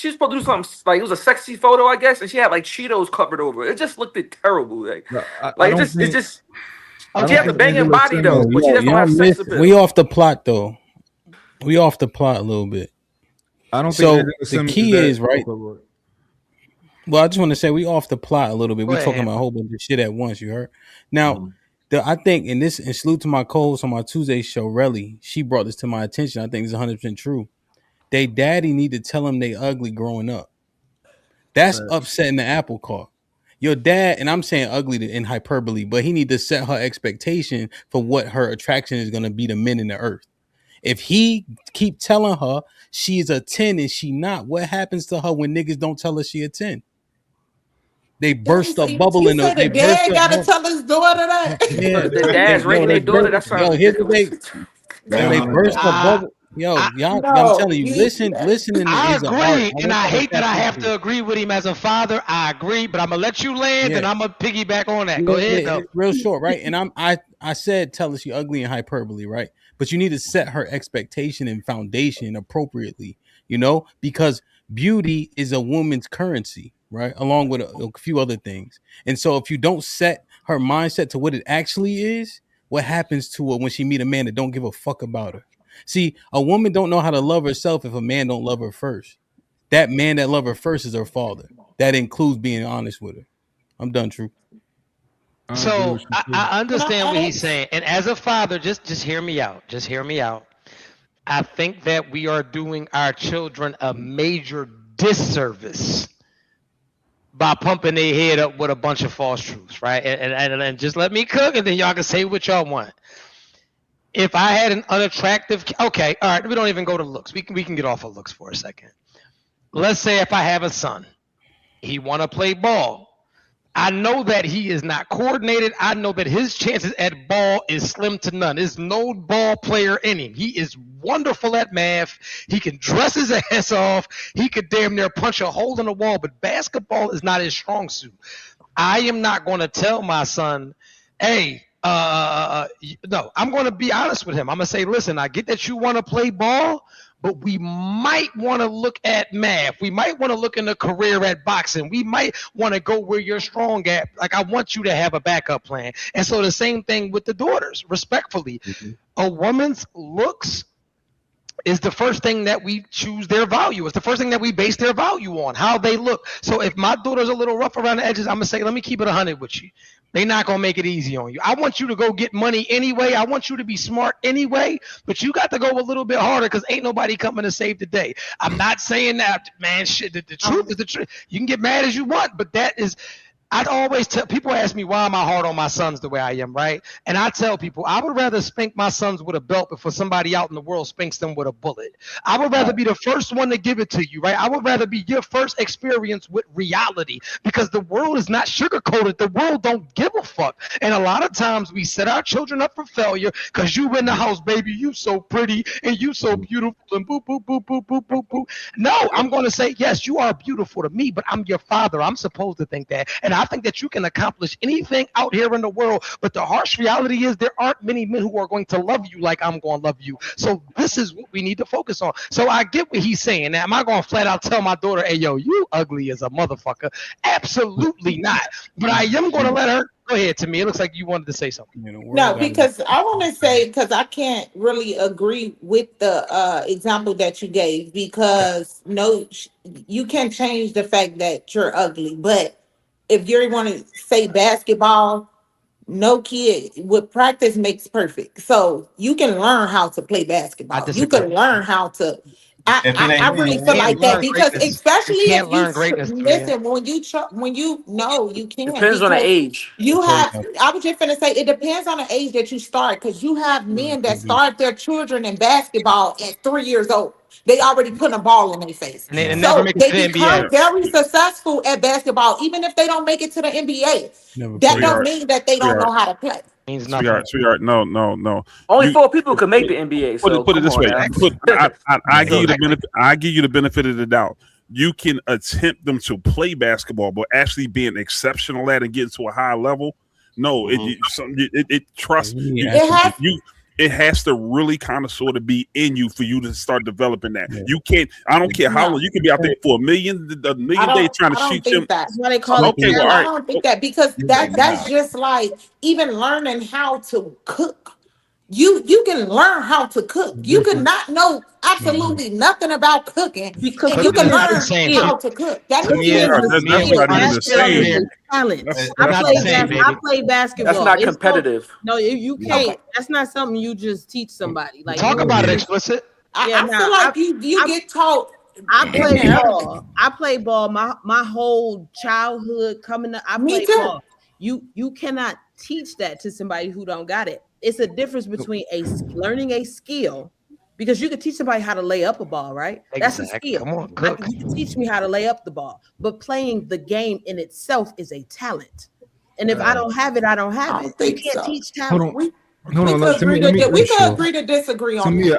she was supposed to do something like it was a sexy photo, I guess, and she had like Cheetos covered over it. It just looked terrible. I It don't just, think. it's just. I She don't has a think banging Angela body though, Simmons. but she just don't Y'all have sex miss. appeal. We off the plot though. We off the plot a little bit. I don't think So Angela the Simmons key that. is right. Well, I just want to say we off the plot a little bit. We talking ahead. about a whole bunch of shit at once. You heard? Now, I think and salute to my co-host on my Tuesday show, Relly. She brought this to my attention. I think it's 100% true. They daddy need to tell them they ugly growing up. That's upsetting the apple cart. Your dad, and I'm saying ugly in hyperbole, but he need to set her expectation for what her attraction is going to be to men in the earth. If he keep telling her she's a 10 and she not, what happens to her when niggas don't tell her she a 10? They burst a bubble in the. The They burst dad a gotta bubble. tell his daughter that. Yeah, The dad's rating their daughter. That sounds here's the ridiculous. thing. They burst a bubble. Y'all, I'm No, telling you, listening I is an art. agree, and I hate that I have to agree with him as a father. I agree, but I'm gonna let you land, and I'm gonna piggyback on that. Go ahead, though. Real short, right? And I said tell her she ugly and hyperbole, right? But you need to set her expectation and foundation appropriately, because beauty is a woman's currency, right? Along with a few other things. And so if you don't set her mindset to what it actually is, what happens to her when she meet a man that don't give a fuck about her? See, a woman don't know how to love herself if a man don't love her first. That man that love her first is her father. That includes being honest with her. I'm done, True. So I understand what he's saying, and as a father, just hear me out. Just hear me out. I think that we are doing our children a major disservice by pumping their head up with a bunch of false truths, right? And just let me cook, and then y'all can say what y'all want. If I had an unattractive, okay, all right, we don't even go to looks. We can get off of looks for a second. Let's say if I have a son, he want to play ball. I know that he is not coordinated. I know that his chances at ball is slim to none. There's no ball player in him. He is wonderful at math. He can dress his ass off. He could damn near punch a hole in the wall, but basketball is not his strong suit. I am not going to tell my son, hey, no, I'm going to be honest with him. I'm going to say, listen, I get that you want to play ball, but we might want to look at math. We might want to look in a career at boxing. We might want to go where you're strong at. Like, I want you to have a backup plan. And so the same thing with the daughters, respectfully. A woman's looks is the first thing that we choose their value. It's the first thing that we base their value on, how they look. So if my daughter's a little rough around the edges, I'm going to say, let me keep it 100 with you. They're not going to make it easy on you. I want you to go get money anyway. I want you to be smart anyway, but you got to go a little bit harder because ain't nobody coming to save the day. I'm not saying that, man, shit, the truth is the truth. You can get mad as you want, but that is – I'd always tell people ask me why am I hard on my sons the way I am, right? And I tell people I would rather spank my sons with a belt before somebody out in the world spanks them with a bullet. I would rather be the first one to give it to you, right? I would rather be your first experience with reality because the world is not sugarcoated. The world don't give a fuck. And a lot of times we set our children up for failure because you in the house, baby, you so pretty and you so beautiful and boop, boop, boop, boop, boop, boop, boop. No, I'm going to say, yes, you are beautiful to me, but I'm your father. I'm supposed to think that. And I think that you can accomplish anything out here in the world, but the harsh reality is there aren't many men who are going to love you like I'm going to love you. So this is what we need to focus on. So I get what he's saying. Now, am I going to flat out tell my daughter, hey, yo, you ugly as a motherfucker? Absolutely not. But I am going to let her. Go ahead, to me. It looks like you wanted to say something. No, because I want to say, because I can't really agree with the example that you gave, because no, you can change the fact that you're ugly, but if you want to say basketball, no kid with practice makes perfect. So you can learn how to play basketball. You can learn how to. I really feel like that because especially if you listen when you know you can't Depends on the because age. you have. I was just gonna say it depends on the age that you start because you have men that start their children in basketball at 3 years old. They already put a ball in their face, and they so never make it they to the become NBA. very successful at basketball, even if they don't make it to the NBA. That don't mean that they don't know how to play. Means nothing. Sweetheart, no. Only 4 people can make the NBA. So put it this way. I give you the benefit. I give you the benefit of the doubt. You can attempt them to play basketball, but actually being exceptional at and getting to a high level. No, trust you. it has to really kind of sort of be in you for you to start developing that. You can't. I don't care how long you can be out there for a million days trying to shoot them. That's why they call it. Okay, well, all I right. don't think that, because that's just like even learning how to cook. You can learn how to cook. You can not know absolutely nothing about cooking, and you can learn how to cook. That's not even the same. Talent. I play basketball. That's not competitive. No, you can't. That's not something you just teach somebody. Like, talk about it explicit. I feel like you get taught. I play ball. I play ball. My whole childhood coming up, I played ball. You cannot teach that to somebody who don't got it. It's a difference between learning a skill, because you can teach somebody how to lay up a ball, right? That's a skill. Come on, cook. You can teach me how to lay up the ball, but playing the game in itself is a talent. And if I don't have it, I don't have it. You can't teach talent. We could agree to disagree on Tamia,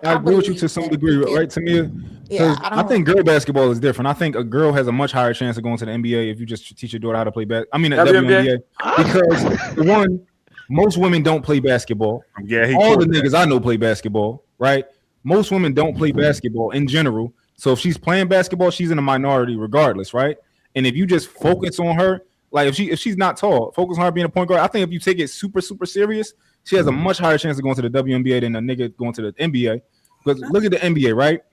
I agree with you to some degree, right, Tamia? Because I think girl basketball is different. I think a girl has a much higher chance of going to the NBA if you just teach your daughter how to play WNBA. Because one, most women don't play basketball. All the niggas I know play basketball, right? Most women don't play basketball in general. So if she's playing basketball, she's in a minority regardless, right? And if you just focus on her, like if she's not tall, focus on her being a point guard. I think if you take it super, super serious, she has a much higher chance of going to the WNBA than a nigga going to the NBA. Because look at the NBA, right?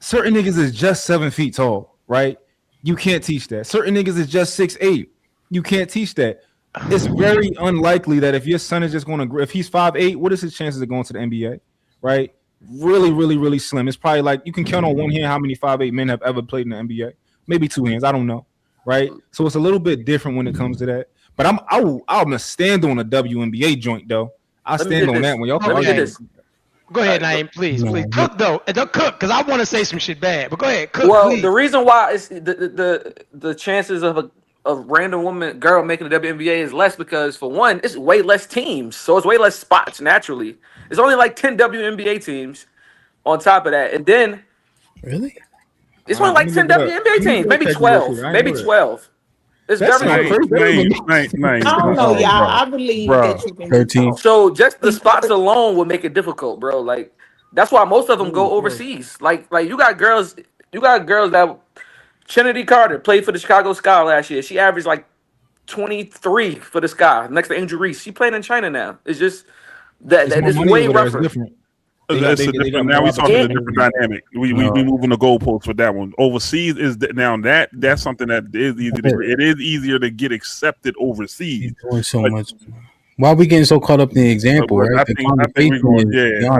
Certain niggas is just 7 feet tall, right? You can't teach that. Certain niggas is just 6'8". You can't teach that. It's very unlikely that if your son is just going to, if he's 5'8", what is his chances of going to the NBA, right? Really, really, really slim. It's probably like you can count on one hand how many 5'8" men have ever played in the NBA. Maybe two hands. I don't know, right? So it's a little bit different when it comes to that. But I'm gonna stand on a WNBA joint though. I'll stand on that when y'all. Go ahead, Naeem, please. Cook though, and don't cook because I want to say some shit bad. But go ahead, cook. Well, please. the reason why is the chances of a random girl making the WNBA is less because, for one, it's way less teams, so it's way less spots naturally. It's only like 10 WNBA teams on top of that, and then it's only like 10 WNBA teams, maybe 12, maybe 12. It's very I don't know, y'all. I believe that you can 13. So just the spots alone would make it difficult, bro. Like that's why most of them go overseas. Like you got girls that Trinity Carter played for the Chicago Sky last year. She averaged like 23 for the Sky next to Angel Reese. She playing in China now. It's just that it's way rougher. Now we're talking a different dynamic. We moving the goalposts for that one. Overseas that's something that is easy. It is easier to get accepted overseas. Doing so much. Why are we getting so caught up in the example, right? I think we're going. I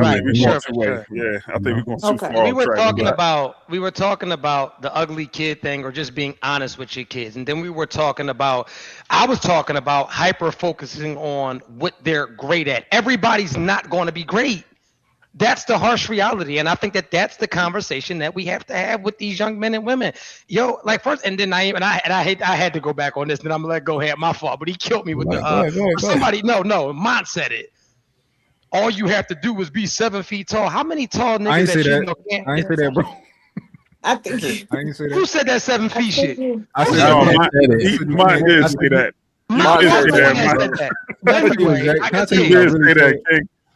think we're going too far. We were talking about the ugly kid thing, or just being honest with your kids, and then I was talking about hyper focusing on what they're great at. Everybody's not going to be great. That's the harsh reality, and I think that's the conversation that we have to have with these young men and women. Yo, like first, and then I had to go back on this, and I'm gonna let go ahead. My fault, but he killed me with somebody. No, Mont said it. All you have to do is be 7 feet tall. How many tall niggas I ain't say that. can't? I ain't say that, bro. I think I ain't say that. Who said that 7 feet shit? I said that. Mine did say that.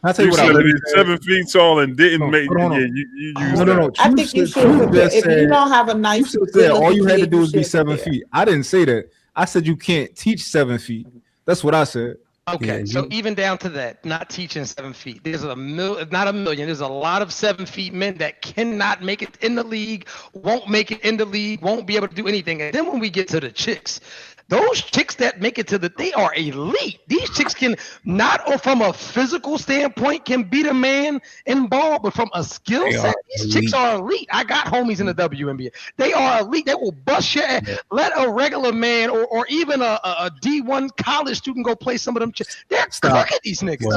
I'll tell you what I said. 7 feet tall and didn't make. You no. I think you should. If you don't have a nice, all you had to do was be 7 feet. I didn't say that. I said you can't teach 7 feet. That's what I said. Okay, so even down to that, not teaching 7 feet. There's not a million. There's a lot of 7 feet men that cannot make it in the league, won't make it in the league, won't be able to do anything. And then when we get to the chicks, those chicks that make it they are elite. These chicks can not from a physical standpoint can beat a man in ball, but from a skill set, these chicks are elite. I got homies in the WNBA. They are elite. They will bust your ass. Let a regular man or even a D1 college student go play some of them chicks. They're cooking these niggas.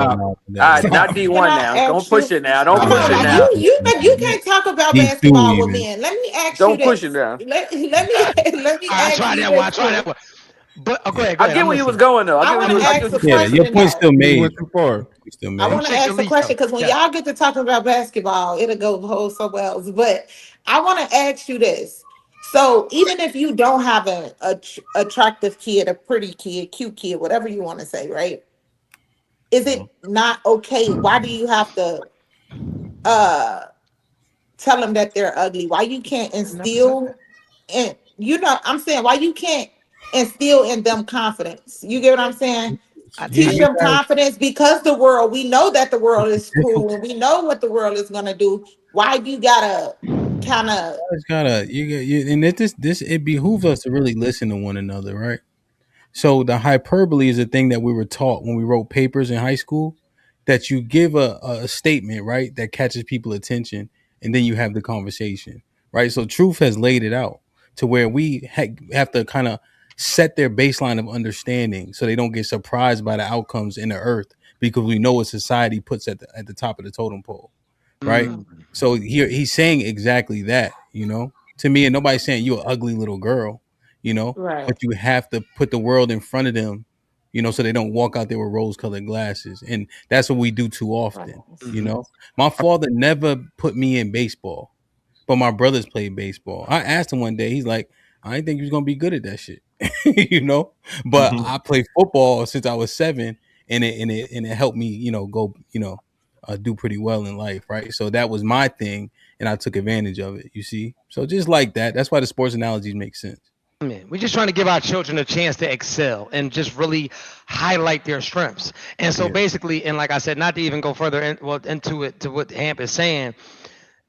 Not D1 now. Don't push it now. Don't push it now. You can't talk about basketball with men. Let me ask you this. Don't push it now. Let me ask try you that. Try that one. But okay, I get where you was going though. Your point still made. I want to ask a question because when y'all get to talking about basketball, it'll go somewhere else. But I want to ask you this. So even if you don't have a attractive kid, a pretty kid, cute kid, whatever you want to say, right? is it not okay? Why do you have to tell them that they're ugly? Why you can't instill, and I'm saying, why you can't instill in them confidence? You get what I'm saying? Teach them confidence, because we know that the world is cruel and we know what the world is gonna do. Why do you gotta kind of? And it behooves us to really listen to one another, right? So the hyperbole is a thing that we were taught when we wrote papers in high school, that you give a statement, right, that catches people's attention, and then you have the conversation, right? So truth has laid it out to where we have to kind of set their baseline of understanding so they don't get surprised by the outcomes in the earth, because we know what society puts at the top of the totem pole, right? So here he's saying exactly that, to me, and nobody's saying you're an ugly little girl, Right. but you have to put the world in front of them, so they don't walk out there with rose-colored glasses. And that's what we do too often. My father never put me in baseball, but my brothers played baseball. I asked him one day, he's like, I didn't think he was gonna be good at that shit. But I played football since I was 7, and it helped me, go, do pretty well in life, right? So that was my thing, and I took advantage of it, you see. So just like that, that's why the sports analogies make sense. We're just trying to give our children a chance to excel and just really highlight their strengths. And so basically, and like I said, not to even go further into it, to what HAMP is saying,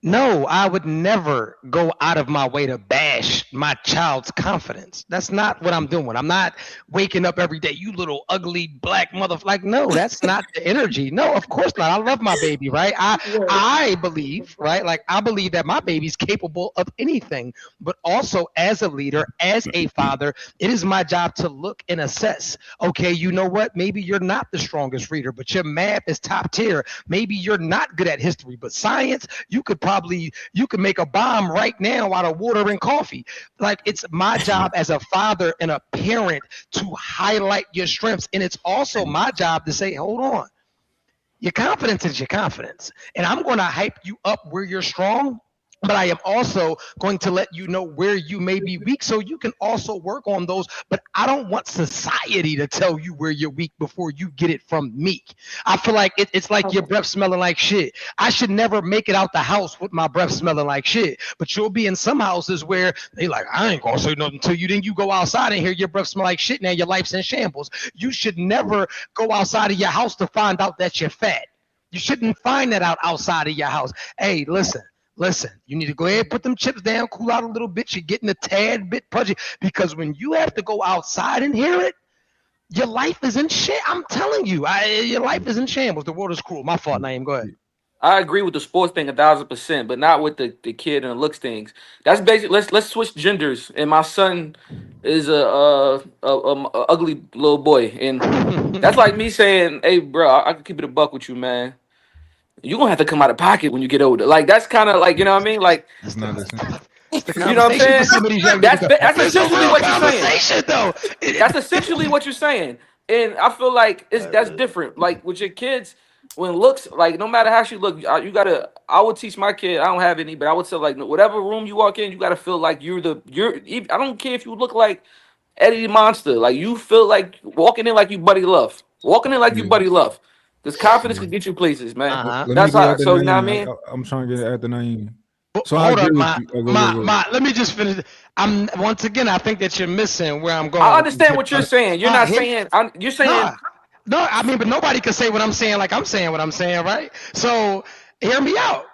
no, I would never go out of my way to bash my child's confidence. That's not what I'm doing. I'm not waking up every day, you little ugly black motherfucker. Like, no, that's not the energy. No, of course not. I love my baby, right? I believe, right? Like, I believe that my baby's capable of anything. But also, as a leader, as a father, it is my job to look and assess. Okay, you know what? Maybe you're not the strongest reader, but your math is top tier. Maybe you're not good at history, but science, you could make a bomb right now out of water and coffee. Like, it's my job as a father and a parent to highlight your strengths. And it's also my job to say, hold on, your confidence is your confidence. And I'm going to hype you up where you're strong, but I am also going to let you know where you may be weak, so you can also work on those. But I don't want society to tell you where you're weak before you get it from me. I feel like it's like your breath smelling like shit. I should never make it out the house with my breath smelling like shit. But you'll be in some houses where they like, I ain't gonna say nothing to you. Then you go outside and hear your breath smell like shit. Now your life's in shambles. You should never go outside of your house to find out that you're fat. You shouldn't find that out outside of your house. Hey, listen, you need to go ahead and put them chips down, cool out a little bit. You're getting a tad bit pudgy, because when you have to go outside and hear it, your life is in shit. I'm telling you, your life is in shambles. The world is cruel. My fault, Naeem. Go ahead. I agree with the sports thing 1,000%, but not with the kid and the looks things. That's basically, let's switch genders. And my son is a ugly little boy, and that's like me saying, "Hey, bro, I can keep it a buck with you, man. You're gonna have to come out of pocket when you get older." Like, that's kind of like, you know what I mean? Like, It's not the same. you know what I'm saying? That's essentially what you're saying. Though. That's essentially what you're saying. And I feel like that's different. Like, with your kids, when looks, like, no matter how she look, I would teach my kid, I don't have any, but I would say, like, whatever room you walk in, you gotta feel like I don't care if you look like Eddie the Monster. Like, you feel like walking in like you Buddy Love. Walking in like you Buddy Love. Because confidence can get you places, man. That's how. So, you know what I mean? I'm trying to get at the Naeem. So hold up, let me just finish. Once again, I think that you're missing where I'm going. I understand what you're saying. You're not saying. You're saying. No, I mean, but nobody can say what I'm saying like I'm saying what I'm saying, right? So hear me out.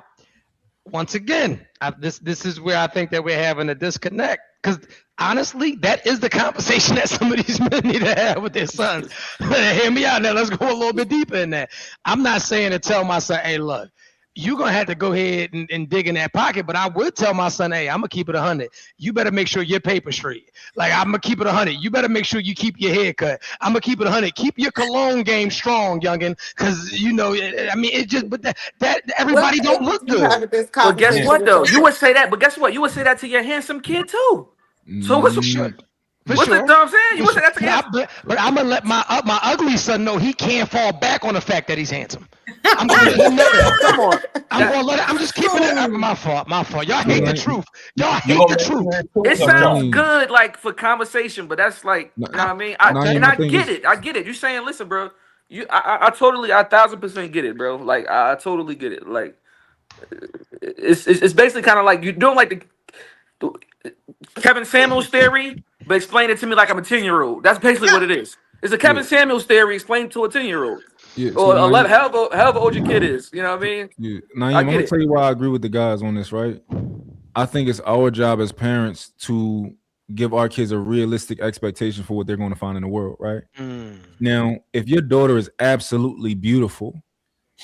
Once again, this is where I think that we're having a disconnect. Because honestly, that is the conversation that some of these men need to have with their sons. Hear me out now. Let's go a little bit deeper in that. I'm not saying to tell my son, hey, look, you're going to have to go ahead and dig in that pocket. But I would tell my son, hey, I'm going to keep it 100. You better make sure your paper's straight. Like, I'm going to keep it 100. You better make sure you keep your hair cut. I'm going to keep it 100. Keep your cologne game strong, youngin. Because, I mean, it just, but that everybody don't look good. But guess what, though? You would say that, but guess what? You would say that to your handsome kid, too. So what's the sure. What's the I'm saying? You would say that to him. But I'm gonna let my ugly son know he can't fall back on the fact that he's handsome. I'm gonna let him know that. Come on. I'm just keeping it. My fault. Y'all hate the truth. Y'all hate the truth. It sounds good, like, for conversation, but that's like, you know what I mean? I get it. You're saying, listen, bro, I totally, 1,000% get it, bro. Like, I totally get it. Like, it's basically kind of like you're doing like the Kevin Samuels theory, but explain it to me like I'm a 10-year-old. That's basically what it is. It's a Kevin Samuels theory explained to a 10-year-old. Yeah. So Or now, however old your kid is. You know what I mean? yeah. Naeem, I I'm get gonna it. tell you why I agree with the guys on this, right? I think it's our job as parents to give our kids a realistic expectation for what they're going to find in the world, right? Now, if your daughter is absolutely beautiful,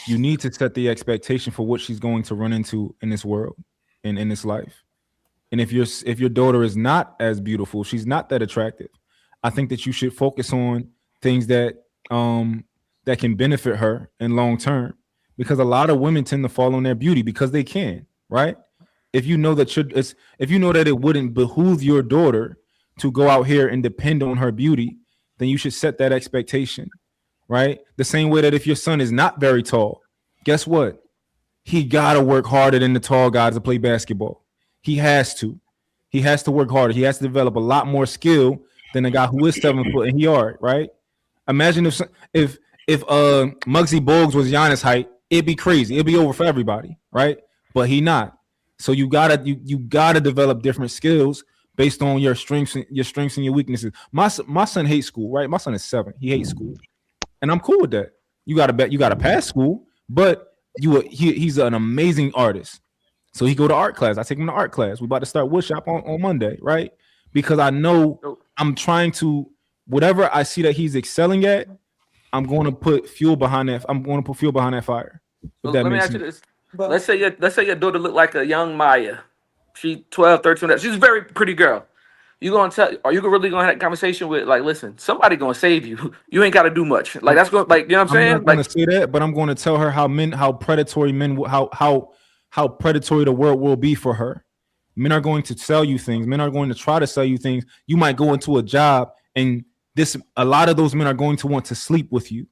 you need to set the expectation for what she's going to run into in this world and in this life. And if your daughter is not as beautiful, she's not that attractive, I think that you should focus on things that can benefit her in long term. Because a lot of women tend to fall on their beauty because they can, right? If you know that if you know that it wouldn't behoove your daughter to go out here and depend on her beauty, then you should set that expectation, right? The same way that if your son is not very tall, guess what? He gotta work harder than the tall guys to play basketball. He has to. He has to work harder. He has to develop a lot more skill than a guy who is 7 foot and he are right. Imagine if Muggsy Bogues was Giannis height, it'd be crazy. It'd be over for everybody, right? But he not. So you gotta develop different skills based on your strengths and your weaknesses. My son hates school, right? My son is 7. He hates school, and I'm cool with that. You gotta pass school, but he's an amazing artist. So he go to art class. I take him to art class. We about to start woodshop on Monday, right? Because I know I'm trying to whatever I see that he's excelling at, I'm going to put fuel behind that. I'm going to put fuel behind that fire. So let me ask you this. Let's say your daughter look like a young Maya. She 12, 13. She's a very pretty girl. Are you really gonna have that conversation with like, listen, somebody gonna save you. You ain't gotta do much. Like that's going like you know what I'm saying? I'm not gonna say that, but I'm gonna tell her how predatory predatory the world will be for her. Men are going to sell you things. Men are going to try to sell you things. You might go into a job and a lot of those men are going to want to sleep with you.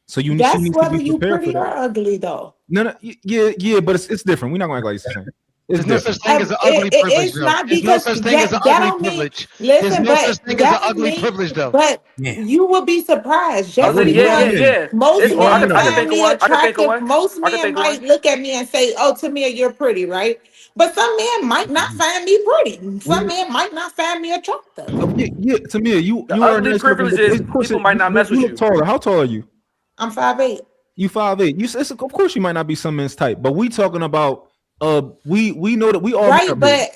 So you need to be prepared you pretty for that. or ugly though. No, yeah, but it's different. We're not gonna act like it's the same. There's no such thing as an ugly privilege, though. There's no such thing as an ugly privilege. There's no such thing as an ugly privilege, though. But you will be surprised. Just yeah. Most men find me attractive. Most men might look at me and say, "Oh, Tamia, you're pretty," right? But some men might not find me pretty. Some men might not find me attractive. Yeah, Tamia, you are ugly privilege is people might not mess with you. Look taller. How tall are you? I'm 5'8". You 5'8". Of course you might not be some men's type, but we talking about we know that we all right. But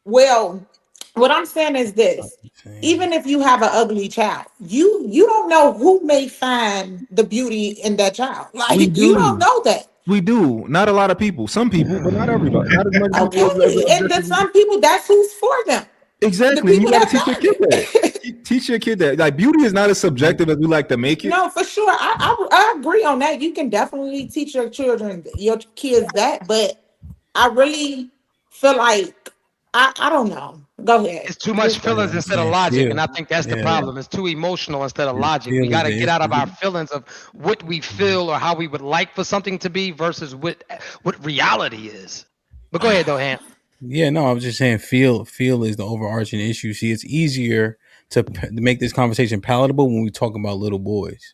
what I'm saying is this: even if you have an ugly child, you don't know who may find the beauty in that child. Like you don't know that. We do. Not a lot of people. Some people, but not everybody. Not as much okay, and then some people, that's who's for them. Exactly. You gotta teach your kid that. Teach your kid that. Like beauty is not as subjective as we like to make it. No, for sure. I agree on that. You can definitely teach your kids that, but I really feel like I don't know. Go ahead. It's too much feelings instead of logic, and I think that's the problem. It's too emotional instead of logic. We got to get out of our feelings of what we feel or how we would like for something to be versus what reality is. But go ahead, though, Ham. Yeah, no, I was just saying feel is the overarching issue. See, it's easier to make this conversation palatable when we talk about little boys.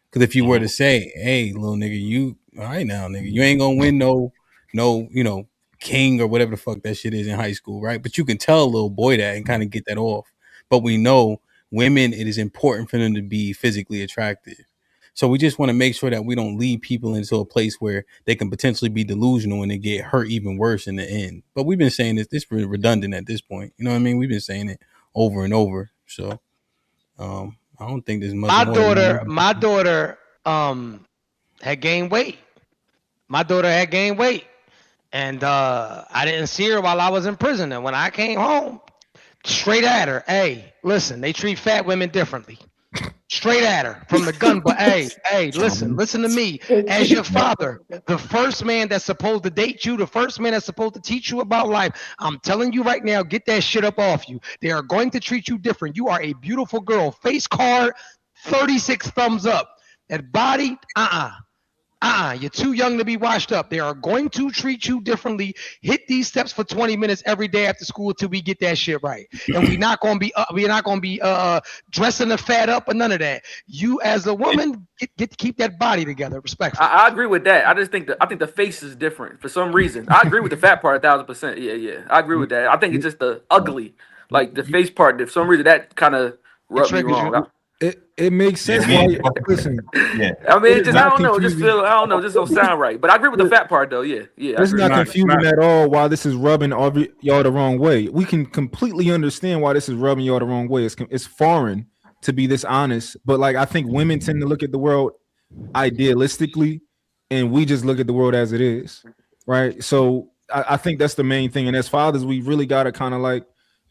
Because if you were to say, hey, little nigga, you all right now, nigga, you ain't gonna win no, king or whatever the fuck that shit is in high school, right? But you can tell a little boy that and kind of get that off. But we know women, it is important for them to be physically attractive. So we just want to make sure that we don't lead people into a place where they can potentially be delusional and they get hurt even worse in the end. But we've been saying this is redundant at this point. You know what I mean? We've been saying it over and over. So I don't think there's much. My daughter had gained weight. And I didn't see her while I was in prison. And when I came home, straight at her, hey, listen, they treat fat women differently. Straight at her from the gun, but hey, listen to me. As your father, the first man that's supposed to date you, the first man that's supposed to teach you about life, I'm telling you right now, get that shit up off you. They are going to treat you different. You are a beautiful girl. Face card, 36 thumbs up. That body, You're too young to be washed up. They are going to treat you differently. Hit these steps for 20 minutes every day after school until we get that shit right. And we're not gonna be dressing the fat up or none of that. You as a woman get to keep that body together. Respectfully. I agree with that. I just think the face is different for some reason. I agree with the fat part 1,000%. Yeah. I agree with that. I think it's just the ugly, like the face part. For some reason, that kind of rubbed me wrong. It makes sense. Listen, I mean, I don't know. Just just don't sound right. But I agree with the fat part, though. Yeah. It's not confusing at all why this is rubbing y'all the wrong way. We can completely understand why this is rubbing y'all the wrong way. It's foreign to be this honest, but like I think women tend to look at the world idealistically, and we just look at the world as it is, right? So I think that's the main thing. And as fathers, we really got to kind of like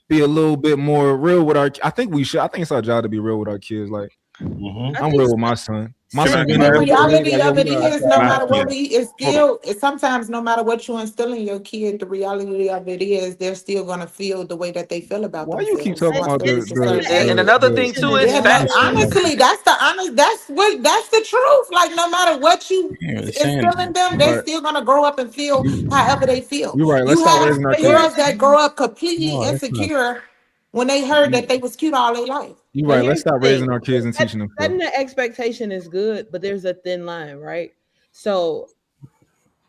be a little bit more real with our. I think it's our job to be real with our kids. Like I'm real with my son. My son. The reality of it is, no matter what sometimes no matter what you instill in your kid, the reality of it is they're still gonna feel the way that they feel about themselves. Why you keep talking about and another thing too is honestly, that's the truth. Like no matter what you instill in them, they're still gonna grow up and feel however they feel. You're right. You have girls that grow up completely insecure when they heard that they was cute all their life. You're right. Let's stop raising our kids and teaching them. Setting the expectation is good, but there's a thin line, right? So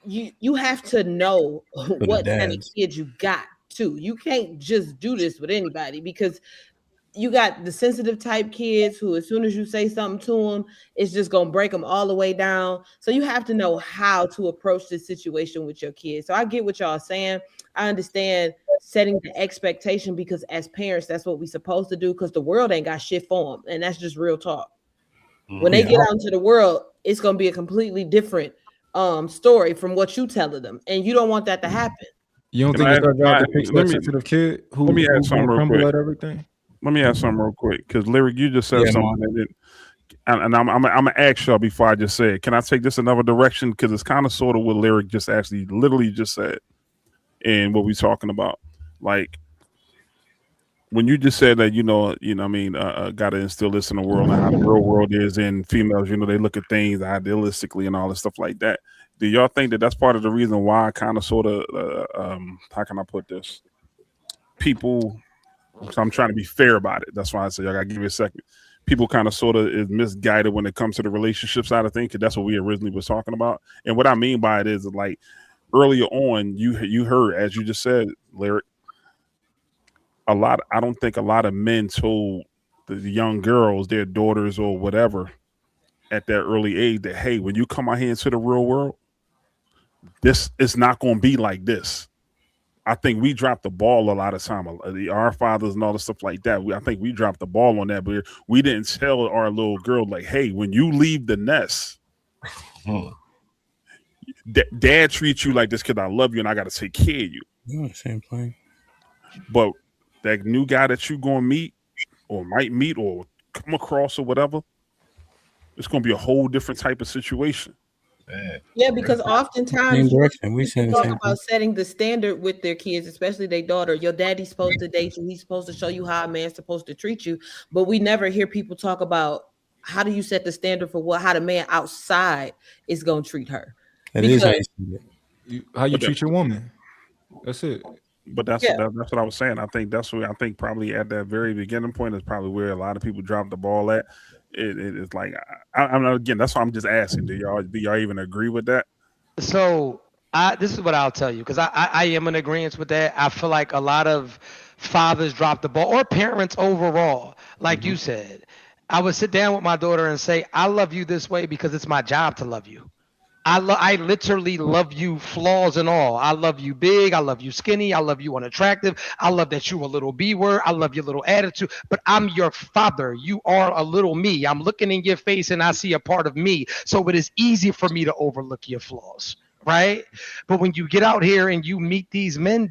you have to know what kind of kid you got too. You can't just do this with anybody because you got the sensitive type kids who, as soon as you say something to them, it's just gonna break them all the way down. So you have to know how to approach this situation with your kids. So I get what y'all are saying. I understand setting the expectation because as parents, that's what we're supposed to do because the world ain't got shit for them. And that's just real talk. When they get out into the world, it's going to be a completely different story from what you telling them. And you don't want that to happen. You don't think it's our job to fix that sensitive kid who crumble at everything? Let me ask something real quick because Lyric, you just said something and I'm gonna ask y'all before I just say it. Can I take this another direction? Because it's kind of sort of what Lyric just actually literally just said and what we're talking about. Like when you just said that, got to instill this in the world and how the real world is, and females, they look at things idealistically and all this stuff like that. Do y'all think that that's part of the reason why kind of sort of, how can I put this? People, so I'm trying to be fair about it. That's why I say I got to give you a second. People kind of sort of is misguided when it comes to the relationship side of things, because that's what we originally was talking about. And what I mean by it is like earlier on, you heard, as you just said, Lyric, I don't think a lot of men told the young girls, their daughters or whatever, at that early age that, hey, when you come out here into the real world, this is not going to be like this. I think we dropped the ball a lot of time. Our fathers and all the stuff like that. I think we dropped the ball on that, but we didn't tell our little girl, like, hey, when you leave the nest, dad treats you like this because I love you and I got to take care of you. Same thing. But that new guy that you're going to meet or might meet or come across or whatever, it's going to be a whole different type of situation. Yeah, because oftentimes we talk about setting the standard with their kids, especially their daughter. Your daddy's supposed to date you. He's supposed to show you how a man's supposed to treat you. But we never hear people talk about how do you set the standard for how the man outside is going to treat her. How you treat your woman. That's it. But that's what I was saying. I think that's where probably at that very beginning point is probably where a lot of people drop the ball at. It's like I'm not, again. That's why I'm just asking. Do y'all even agree with that? So this is what I'll tell you, because I am in agreement with that. I feel like a lot of fathers drop the ball, or parents overall. Like you said, I would sit down with my daughter and say, "I love you this way because it's my job to love you. I literally love you, flaws and all. I love you big. I love you skinny. I love you unattractive. I love that you a little B word. I love your little attitude. But I'm your father. You are a little me. I'm looking in your face and I see a part of me. So it is easy for me to overlook your flaws." Right? But when you get out here and you meet these men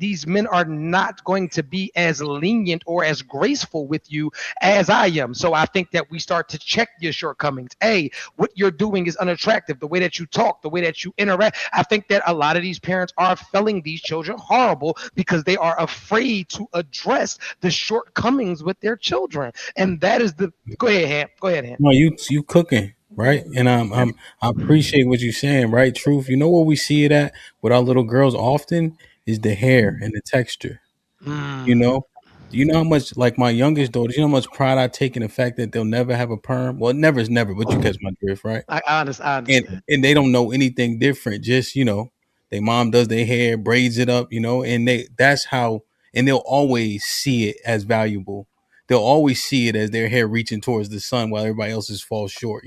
are not going to be as lenient or as graceful with you as I am. So I think that we start to check your shortcomings. Hey, what you're doing is unattractive. The way that you talk, the way that you interact. I think that a lot of these parents are failing these children horrible because they are afraid to address the shortcomings with their children. And that is go ahead, Ham. No, you cooking. Right. And I appreciate what you're saying, right? Truth. You know where we see it at with our little girls often is the hair and the texture. You know? Do you know how much, like my youngest daughter, you know how much pride I take in the fact that they'll never have a perm? Well, never is never, but you catch my drift, right? I understand. And they don't know anything different. Just, their mom does their hair, braids it up, and that's how, and they'll always see it as valuable. They'll always see it as their hair reaching towards the sun while everybody else's falls short,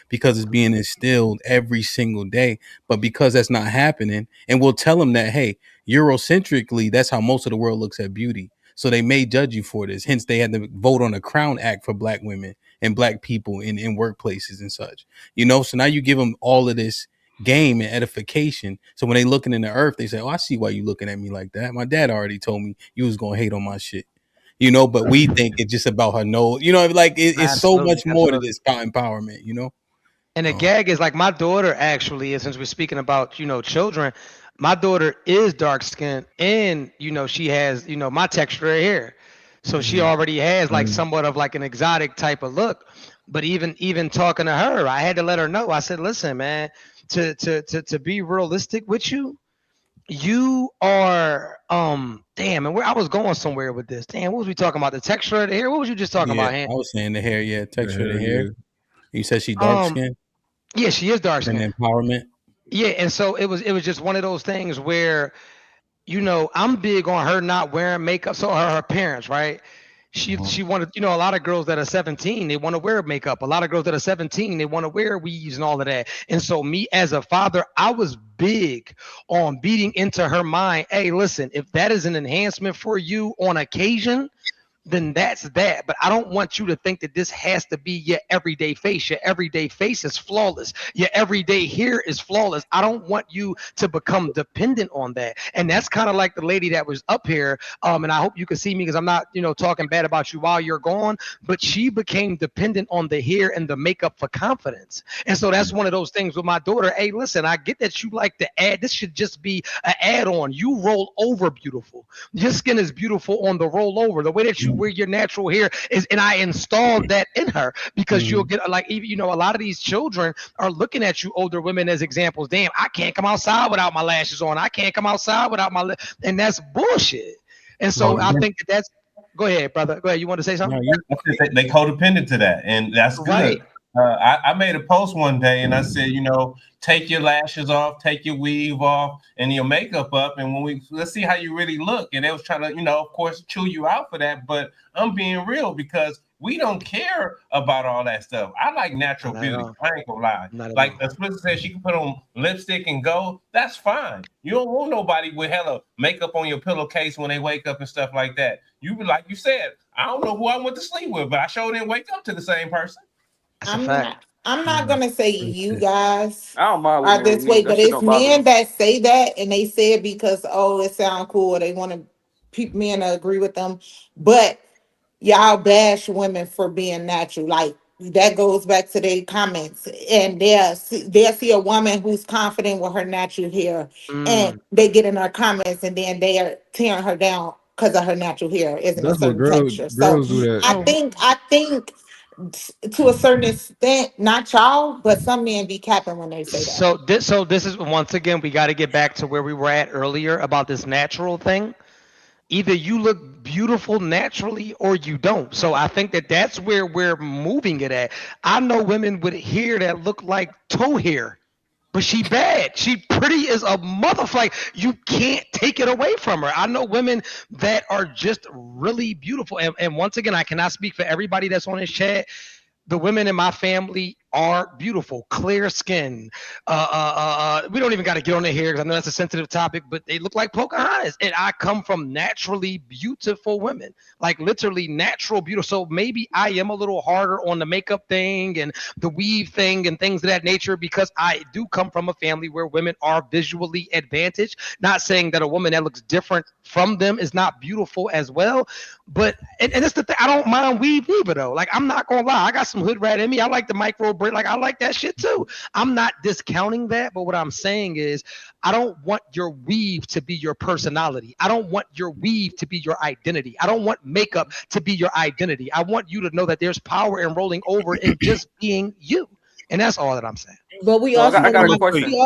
because it's being instilled every single day. But because that's not happening, and we'll tell them that, hey, Eurocentrically, that's how most of the world looks at beauty. So they may judge you for this. Hence, they had to vote on a Crown Act for Black women and Black people in workplaces and such. So now you give them all of this game and edification. So when they looking in the earth, they say, "Oh, I see why you looking at me like that. My dad already told me you was gonna hate on my shit." But we think it's just about her nose. It's so much more to this empowerment. And the gag is like my daughter actually, since we're speaking about, children, my daughter is dark skinned and, she has, my texture of hair. So she already has like somewhat of like an exotic type of look. But even talking to her, I had to let her know. I said, listen, man, to be realistic with you, you are damn, and where I was going somewhere with this. Damn, what was we talking about? The texture of the hair? What was you just talking about, I was saying the hair, texture of the hair. You said she dark skinned? Yeah, she is dark skinned. And empowerment. Yeah, and so it was just one of those things where, I'm big on her not wearing makeup. So her parents, right? She wanted, a lot of girls that are 17, they want to wear makeup. A lot of girls that are 17, they want to wear weaves and all of that. And so me as a father, I was big on beating into her mind, hey, listen, if that is an enhancement for you on occasion, then that's that. But I don't want you to think that this has to be your everyday face. Your everyday face is flawless. Your everyday hair is flawless. I don't want you to become dependent on that. And that's kind of like the lady that was up here. And I hope you can see me because I'm not, talking bad about you while you're gone. But she became dependent on the hair and the makeup for confidence. And so that's one of those things with my daughter. Hey, listen, I get that you like to add. This should just be an add-on. You roll over beautiful. Your skin is beautiful on the roll over. The way that you wear your natural hair is, and I installed that in her because you'll get like, even, a lot of these children are looking at you older women as examples. Damn, I can't come outside without my lashes on. I can't come outside without and that's bullshit. And so I think that's, go ahead, brother. Go ahead. You want to say something? They codependent to that, and that's good. Right. I made a post one day and I said, take your lashes off, take your weave off, and your makeup up, and let's see how you really look. And they was trying to, of course, chew you out for that. But I'm being real because we don't care about all that stuff. I like natural beauty. I ain't gonna lie. Like Explicit said, she can put on lipstick and go. That's fine. You don't want nobody with hella makeup on your pillowcase when they wake up and stuff like that. You be like you said, I don't know who I went to sleep with, but I sure didn't wake up to the same person. I'm not gonna say you guys I don't mind are this way, but it's men that say that, and they say it because it sounds cool. They want men to agree with them, but y'all bash women for being natural. Like that goes back to their comments, and they'll see a woman who's confident with her natural hair, and they get in her comments, and then they are tearing her down because of her natural hair isn't a certain texture. Girls do that. I think to a certain extent, not y'all, but some men be capping when they say that. So this is, once again, we got to get back to where we were at earlier about this natural thing. Either you look beautiful naturally or you don't. So I think that's where we're moving it at. I know women with hair that look like toe hair, but she bad. She pretty as a motherfucker. You can't take it away from her. I know women that are just really beautiful. And once again, I cannot speak for everybody that's on this chat. The women in my family are beautiful, clear skin. We don't even got to get on their hair because I know that's a sensitive topic, but they look like Pocahontas. And I come from naturally beautiful women, like literally natural beauty. So maybe I am a little harder on the makeup thing and the weave thing and things of that nature because I do come from a family where women are visually advantaged. Not saying that a woman that looks different from them is not beautiful as well. But, and it's the thing, I don't mind weave either though. Like, I'm not going to lie. I got some hood rat in me. I like the micro braid. Like, I like that shit too. I'm not discounting that. But what I'm saying is I don't want your weave to be your personality. I don't want your weave to be your identity. I don't want makeup to be your identity. I want you to know that there's power in rolling over and just being you. And that's all that I'm saying. But we So also I got a question.